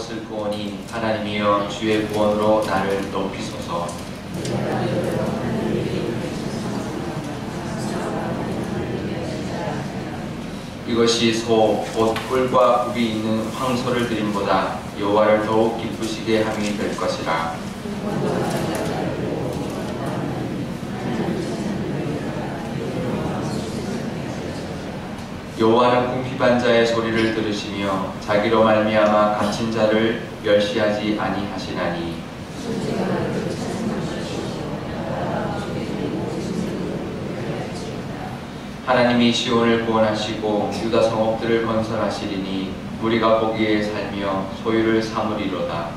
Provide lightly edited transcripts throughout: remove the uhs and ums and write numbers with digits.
무엇을 구원이 하나님이여 주의 구원으로 나를 높이소서. 이것이 소, 곧 뿔과 굽이 있는 황소를 드림보다 여호와를 더욱 기쁘시게 함이 될 것이라. 여호와는 궁핍한 자의 소리를 들으시며 자기로 말미암아 갇힌 자를 멸시하지 아니하시나니. 하나님이 시온을 구원하시고 유다 성읍들을 건설하시리니 우리가 거기에 살며 소유를 삼으리로다.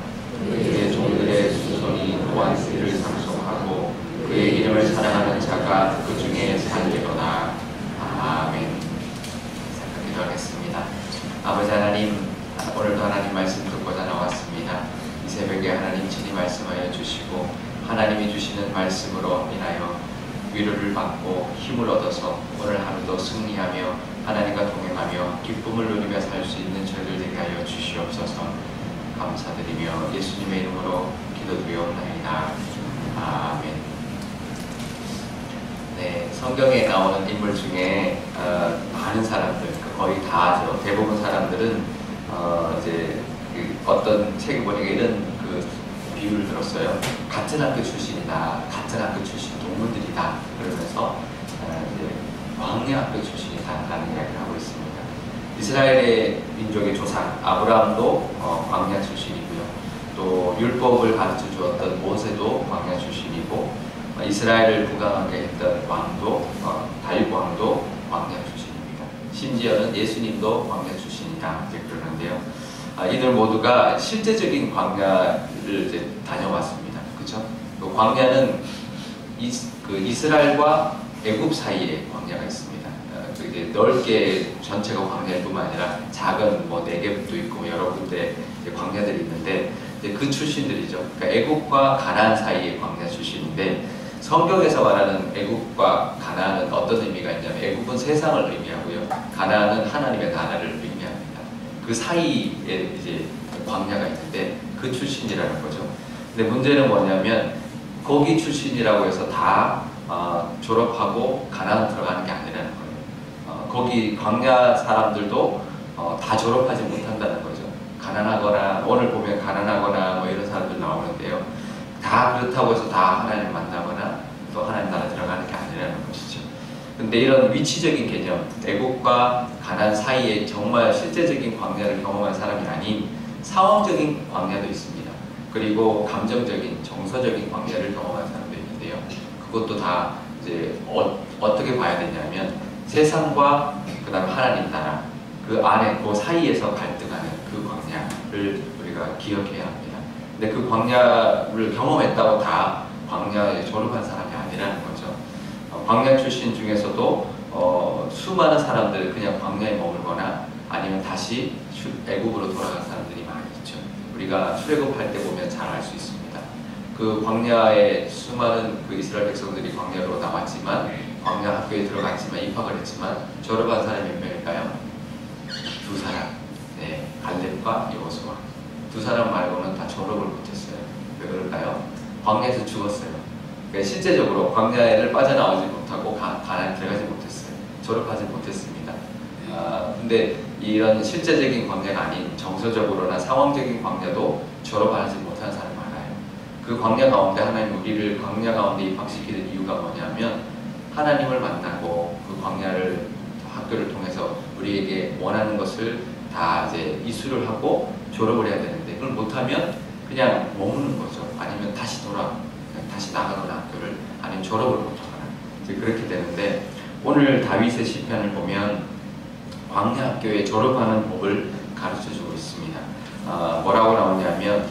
그의 종들의 수손이 또한 그를 상속하고 그의 이름을 사랑하는 자가 그 중에 살리로다. 아멘. 기도하겠습니다. 아버지 하나님, 오늘도 하나님 말씀 듣고자 나왔습니다. 이 새벽에 하나님 친히 말씀하여 주시고 하나님이 주시는 말씀으로 인하여 위로를 받고 힘을 얻어서 오늘 하루도 승리하며 하나님과 동행하며 기쁨을 누리며 살 수 있는 저희들 되게 하여 주시옵소서. 감사드리며 예수님의 이름으로 기도드리옵나이다. 아멘. 네, 성경에 나오는 인물 중에 많은 사람들, 거의 다죠. 대부분 사람들은 이제 어떤 책에 보니까 이런 비유를 들었어요. 같은 학교 출신이다, 같은 학교 출신 동문들이다, 그러면서 이제 광야 학교 출신이다라는 이야기를 하고 있습니다. 이스라엘의 민족의 조상 아브라함도 광야 출신이고요. 또 율법을 가르쳐 주었던 모세도 광야 출신이고, 이스라엘을 부강하게 했던 왕도 다윗 왕도 광야 출신입니다. 심지어는 예수님도 광야 출신이다 이제 그러는데요. 이들 모두가 실제적인 광야를 이제 다녀왔습니다. 그렇죠? 그 광야는 이스라엘과 애굽 사이에 광야가 있습니다. 이게 넓게 전체가 광야일 뿐만 아니라 작은 네겝도 있고 여러 군데 광야들이 있는데 그 출신들이죠. 그러니까 애굽과 가나안 사이의 광야 출신인데, 성경에서 말하는 애굽과 가나안은 어떤 의미가 있냐면 애굽은 세상을 의미하고요, 가나안은 하나님의 나라를 의미합니다. 그 사이에 이제 광야가 있는데 그 출신이라는 거죠. 근데 문제는 뭐냐면 거기 출신이라고 해서 다 졸업하고 가나안 들어가는 게 아니라는 거예요. 거기 광야 사람들도 다 졸업하지 못한다는 거죠. 가난하거나, 오늘 보면 가난하거나 이런 사람들 나오는데요, 다 그렇다고 해서 다 하나님 만나거나 또 하나님 나라 들어가는 게 아니라는 것이죠. 근데 이런 위치적인 개념, 애국과 가나안 사이에 정말 실제적인 광야를 경험한 사람이 아닌 상황적인 광야도 있습니다. 그리고 감정적인, 정서적인 광야를 경험한 사람도 있는데요, 그것도 다 이제 어떻게 봐야 되냐면 세상과 그 다음 하나님 나라, 그 안에 그 사이에서 갈등하는 그 광야를 우리가 기억해야 합니다. 근데 그 광야를 경험했다고 다 광야에 졸업한 사람이 아니라는 거죠. 광야 출신 중에서도 수많은 사람들이 그냥 광야에 머물거나 아니면 다시 애굽으로 돌아간 사람들이 많이 있죠. 우리가 출애굽할 때 보면 잘 알 수 있습니다. 그 광야에 수많은 이스라엘 백성들이 광야로 나왔지만, 광야 학교에 들어갔지만, 입학을 했지만 졸업한 사람이 몇 명일까요? 두 사람. 네, 갈렙과 여호수아. 두 사람 말고는 다 졸업을 못했어요. 왜 그럴까요? 광야에서 죽었어요. 그러니까 실제적으로 광야를 빠져나오지 못하고 가나안에 들어가지 못했어요. 졸업하지 못했습니다. 근데 이런 실제적인 광야가 아닌 정서적으로나 상황적인 광야도 졸업하지 못한 사람이 많아요. 그 광야 가운데 하나님 우리를 광야 가운데 입학시키는 이유가 뭐냐면, 하나님을 만나고 그 광야를 학교를 통해서 우리에게 원하는 것을 다 이제 이수를 하고 졸업을 해야 되는데, 그걸 못하면 그냥 머무는 거죠. 아니면 다시 다시 나가거나 학교를, 아니면 졸업을 못하거나 이제 그렇게 되는데, 오늘 다윗의 시편을 보면 광야 학교에 졸업하는 법을 가르쳐주고 있습니다. 뭐라고 나오냐면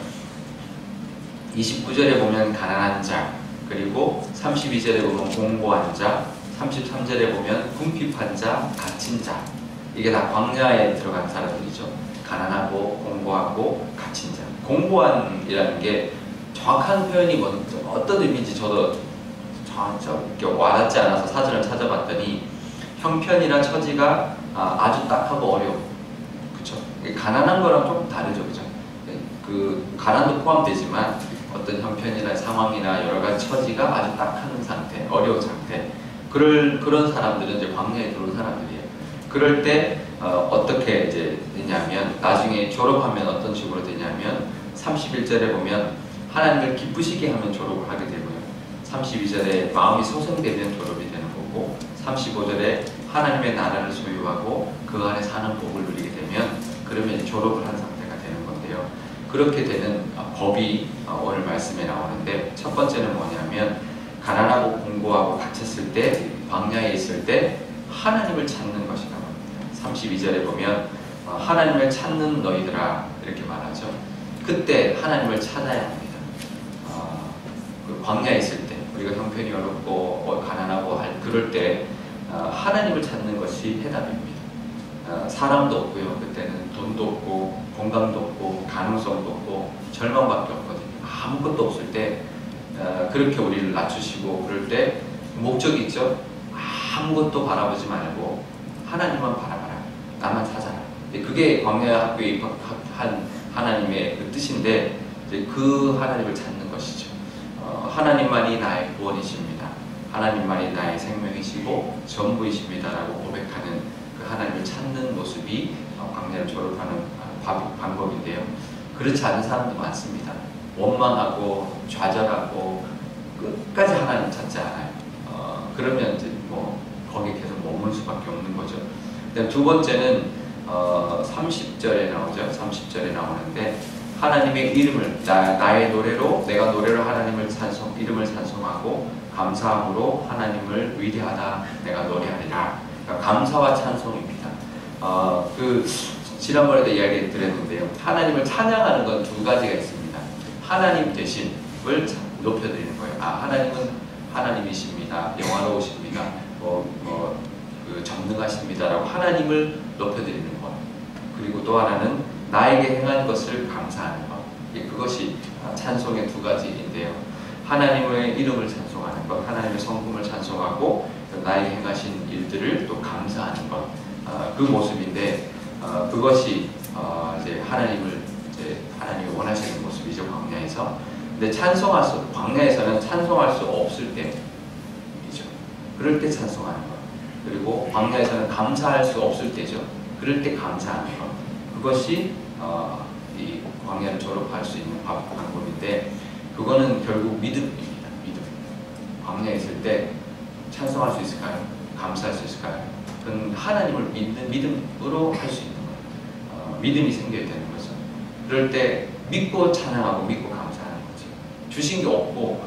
29절에 보면 가난한 자, 그리고 32절에 보면 공고한 자, 33절에 보면 궁핍한 자, 갇힌 자, 이게 다 광야에 들어간 사람들이죠. 가난하고 공고하고 갇힌 자. 공고한이라는 게 정확한 표현이 어떤 의미인지 저도 정확히 와닿지 않아서 사전을 찾아봤더니 형편이나 처지가 아주 딱하고 어려워. 그쵸? 가난한 거랑 조금 다르죠. 그죠? 가난도 포함되지만 어떤 형편이나 상황이나 여러 가지 처지가 아주 딱한 상태, 어려운 상태. 그런 사람들은 이제 광야에 들어온 사람들이에요. 그럴 때 어떻게 이제 되냐면 나중에 졸업하면 어떤 식으로 되냐면 31절에 보면 하나님을 기쁘시게 하면 졸업을 하게 되고요. 32절에 마음이 소생되면 졸업이 되는 거고 35절에 하나님의 나라를 소유하고 그 안에 사는 복을 누리게 되면 그러면 이제 졸업을 한 상태가 되는 건데요. 그렇게 되는 법이 오늘 말씀에 나오는데 첫 번째는 뭐냐면 가난하고 공고하고 갇혔을 때 광야에 있을 때 하나님을 찾는 것이라고 합니다. 32절에 보면 하나님을 찾는 너희들아 이렇게 말하죠. 그때 하나님을 찾아야 합니다. 그 광야에 있을 때 우리가 형편이 어렵고 가난하고 그럴 때 하나님을 찾는 것이 해답입니다. 사람도 없고요. 그때는 돈도 없고 건강도 없고 가능성도 없고 절망밖에 없거든요. 아무것도 없을 때 그렇게 우리를 낮추시고 그럴 때 목적이 있죠. 아무것도 바라보지 말고 하나님만 바라봐라. 나만 찾아라. 그게 광야 학교에 입학한 하나님의 그 뜻인데 이제 그 하나님을 찾는 것이죠. 하나님만이 나의 구원이십니다. 하나님만이 나의 생명이시고 전부이십니다라고 고백하는 그 하나님을 찾는 모습이 광야를 졸업하는 방법인데요. 그렇지 않은 사람도 많습니다. 원망하고 좌절하고 끝까지 하나님 찾지 않아요. 그러면 이제 뭐 거기에 계속 머물 수밖에 없는 거죠. 두 번째는 30절에 나오죠. 30절에 나오는데 하나님의 이름을 나의 노래로 내가 노래로 하나님을 이름을 찬송하고 감사함으로 하나님을 위대하다 내가 노래하리라. 그러니까 감사와 찬송입니다. 지난번에도 이야기 드렸는데요. 하나님을 찬양하는 건 두 가지가 있습니다. 하나님 되심을 높여드리는 거예요. 하나님은 하나님이십니다. 영화로우십니다. 전능하십니다라고 하나님을 높여드리는 것. 그리고 또 하나는 나에게 행한 것을 감사하는 것. 그것이 찬송의 두 가지인데요. 하나님의 이름을 찬송하는 것, 하나님의 성품을 찬송하고 나에게 행하신 일들을 또 감사하는 것. 그 모습인데 그것이 이제 하나님이 원하시는 모습이죠. 광야에서. 근데 광야에서는 찬송할 수 없을 때이죠. 그럴 때 찬송하는 것. 그리고 광야에서는 감사할 수 없을 때죠. 그럴 때 감사하는 것. 그것이 이 광야를 졸업할 수 있는 방법인데 그거는 결국 믿음입니다. 믿음. 광야에 있을 때 찬송할 수 있을까요? 감사할 수 있을까요? 그건 하나님을 믿는 믿음으로 할 수 있는 거예요. 믿음이 생겨야 되는 거죠. 그럴 때 믿고 찬양하고 믿고 감사하는 거죠. 주신 게 없고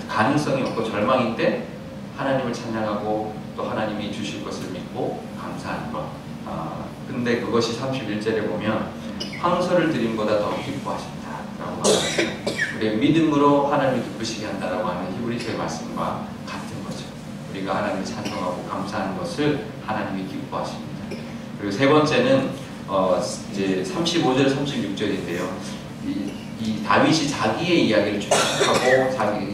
가능성이 없고 절망인데 하나님을 찬양하고 또 하나님이 주실 것을 믿고 감사하는 것. 근데 그것이 31절에 보면 황소를 드림보다 더 기뻐하신다라고 말합니다. 우리의 믿음으로 하나님을 기쁘시게 한다라고 하는 히브리서의 말씀과 같은 거죠. 우리가 하나님을 찬송하고 감사하는 것을 하나님이 기뻐하십니다. 그리고 세 번째는 이제 35절, 36절인데요. 이 다윗이 자기의 이야기를 쭉 하고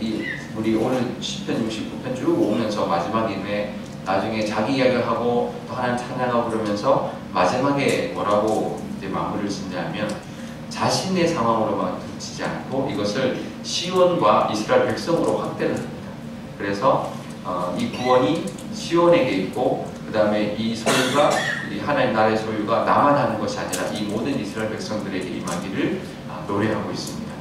우리 오늘 시편 69편 쭉 오면서 마지막에 나중에 자기 이야기를 하고 또 하나님 찬양하고 그러면서 마지막에 뭐라고 이제 마무리를 짓냐면 자신의 상황으로만 그치지 않고 이것을 시온과 이스라엘 백성으로 확대를 합니다. 그래서 이 구원이 시온에게 있고 그 다음에 이 소유가 이 하나님 나라의 소유가 나만 하는 것이 아니라 이 모든 이스라엘 백성들에게 임하기를 노래하고 있습니다.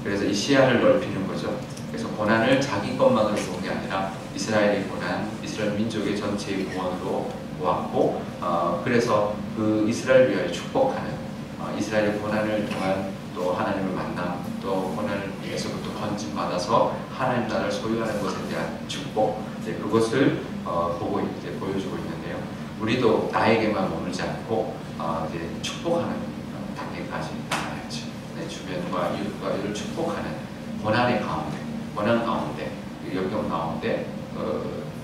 그래서 이 시야를 넓히는 거죠. 그래서 고난을 자기 것만으로 본 게 아니라 이스라엘의 고난, 이스라엘 민족의 전체의 구원으로 보았고 그래서 그 이스라엘 위하여 축복하는 이스라엘의 고난을 통한 또 하나님을 만남 또 고난에서부터 건짐받아서 하나님 나라를 소유하는 것에 대한 축복 그것을 보여주고 있는데요. 우리도 나에게만 머물지 않고 이제 축복하는 단계까지 나아야죠. 내 주변과 이웃과 이를 축복하는 고난 가운데 역경 가운데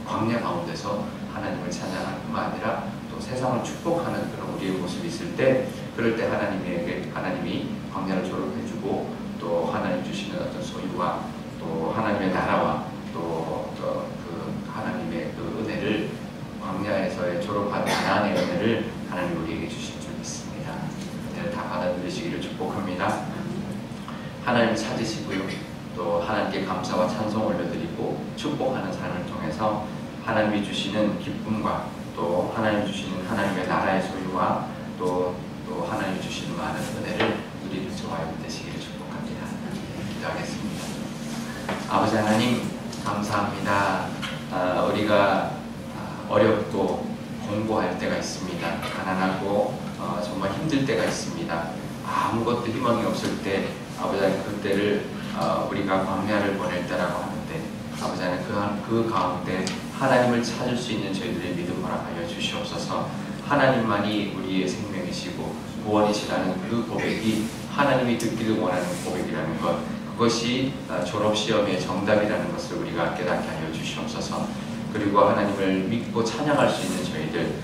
광야 가운데서 하나님을 찬양하는 뿐만 아니라 또 세상을 축복하는 그런 우리의 모습이 있을 때 그럴 때 하나님이 광야를 졸업해주고 또 하나님 주시는 어떤 소유와 또 하나님의 나라와 또 그 하나님의 그 은혜를 광야에서의 졸업한 가나안의 은혜를 하나님 우리에게 주실 줄 믿습니다. 은혜를 다 받아들이시기를 축복합니다. 하나님을 찾으시고요. 또 하나님께 감사와 찬송 올려드리고 축복하는 삶을 통해서 하나님이 주시는 기쁨과 또 하나님이 주시는 하나님의 나라의 소유와 또 하나님이 주시는 많은 은혜를 누리는 저와 여러분 되시기를 축복합니다. 기도하겠습니다. 아버지 하나님 감사합니다. 우리가 어렵고 공부할 때가 있습니다. 가난하고 정말 힘들 때가 있습니다. 아무것도 희망이 없을 때 아버지 하나님 그때를 우리가 광야를 보낼 때라고 하는데 아버지 하나님 그 가운데 하나님을 찾을 수 있는 저희들의 믿음 허락하여 주시옵소서. 하나님만이 우리의 생명이시고 구원이시라는 그 고백이 하나님이 듣기를 원하는 고백이라는 것, 그것이 졸업시험의 정답이라는 것을 우리가 깨닫게 하여 주시옵소서. 그리고 하나님을 믿고 찬양할 수 있는 저희들,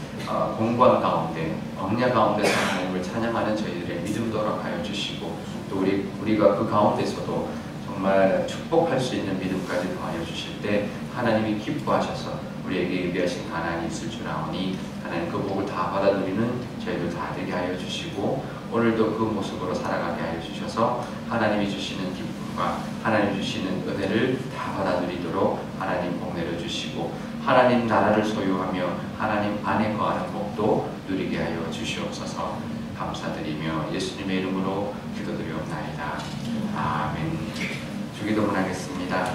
공고한 가운데 광야 가운데서 하나님을 찬양하는 저희들의 믿음도 허락하여 주시고 또 우리가 그 가운데서도 정말 축복할 수 있는 믿음까지 더하여 주실 때 하나님이 기뻐하셔서 우리에게 예비하신 가난이 있을 줄 아오니 하나님 그 복을 다 받아들이는 저희들 다 되게 하여 주시고 오늘도 그 모습으로 살아가게 하여 주셔서 하나님이 주시는 기쁨과 하나님이 주시는 은혜를 다 받아들이도록 하나님 복 내려주시고 하나님 나라를 소유하며 하나님 안에 거하는 복도 누리게 하여 주시옵소서. 감사드리며 예수님의 이름으로 기도드리옵나이다. 아멘. 주기도문 하겠습니다.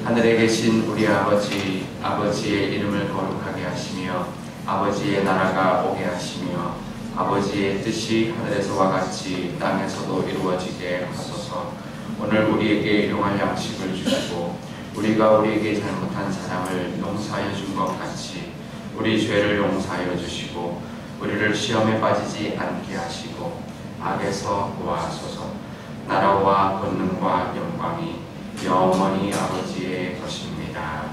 하늘에 계신 우리 아버지, 아버지의 이름을 거룩하게 하시며 아버지의 나라가 오게 하시며 아버지의 뜻이 하늘에서와 같이 땅에서도 이루어지게 하소서. 오늘 우리에게 일용할 양식을 주시고 우리가 우리에게 잘못한 사람을 용서하여 준 것 같이 우리 죄를 용서하여 주시고 우리를 시험에 빠지지 않게 하시고 악에서 구하소서. 나라와 권능과 영광이 영원히 아버지의 것입니다.